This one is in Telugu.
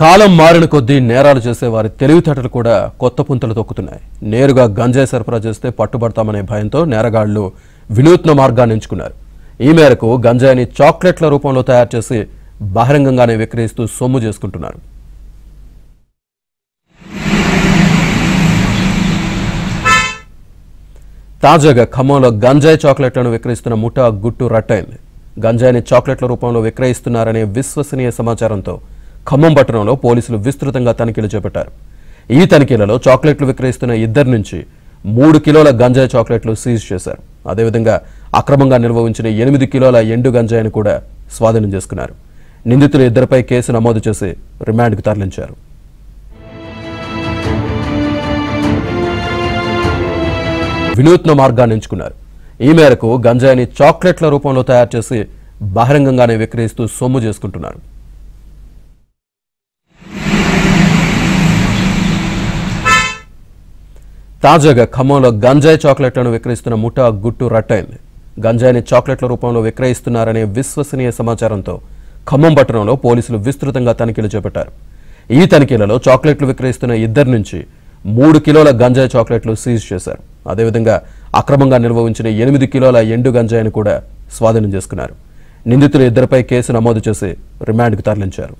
కాలం మారిన కొద్దీ నేరాలు చేసే వారి తెలివితేటలు కూడా కొత్త పుంతలు తొక్కుతున్నాయి. నేరుగా గంజాయి సరఫరా చేస్తే పట్టుబడతామనే భయంతో నేరగాళ్లు వినూత్న మార్గాన్ని ఎంచుకున్నారు. ఈ మేరకు గంజాయిని చాక్లెట్ల రూపంలో తయారు చేసి బహిరంగంగానే విక్రయిస్తూ సొమ్ము చేసుకుంటున్నారు. తాజాగా ఖమ్మంలో గంజాయి చాక్లెట్లను విక్రయిస్తున్న ముఠా గుట్టు రట్టయింది. గంజాయిని చాక్లెట్ల రూపంలో విక్రయిస్తున్నారనే విశ్వసనీయ సమాచారంతో ఖమ్మం పట్టణంలో పోలీసులు విస్తృతంగా తనిఖీలు చేపట్టారు. ఈ తనిఖీలలో చాక్లెట్లు విక్రయిస్తున్న ఇద్దరి నుంచి 3 కిలోల గంజాయి చాక్లెట్లు సీజ్ చేశారు. అదేవిధంగా అక్రమంగా నిల్వ ఉంచిన 8 కిలోల ఎండు గంజాయిని కూడా స్వాధీనం చేసుకున్నారు. నిందితులు ఇద్దరిపై కేసు నమోదు చేసి రిమాండ్కు తరలించారు. వినూత్న మార్గాన్ని ఎంచుకున్నారు. ఈ మేరకు గంజాయిని చాక్లెట్ల రూపంలో తయారు చేసి బహిరంగంగానే విక్రయిస్తూ సొమ్ము చేసుకుంటున్నారు. తాజాగా ఖమ్మంలో గంజాయి చాక్లెట్లను విక్రయిస్తున్న ముఠా గుట్టు రట్టయింది. గంజాయిని చాక్లెట్ల రూపంలో విక్రయిస్తున్నారనే విశ్వసనీయ సమాచారంతో ఖమ్మం పట్టణంలో పోలీసులు విస్తృతంగా తనిఖీలు చేపట్టారు. ఈ తనిఖీలలో చాక్లెట్లు విక్రయిస్తున్న ఇద్దరి నుంచి 3 కిలోల గంజాయి చాక్లెట్లు సీజ్ చేశారు. అదేవిధంగా అక్రమంగా నిల్వ ఉంచిన 8 కిలోల ఎండు గంజాయిని కూడా స్వాధీనం చేసుకున్నారు. నిందితులు ఇద్దరిపై కేసు నమోదు చేసి రిమాండ్కు తరలించారు.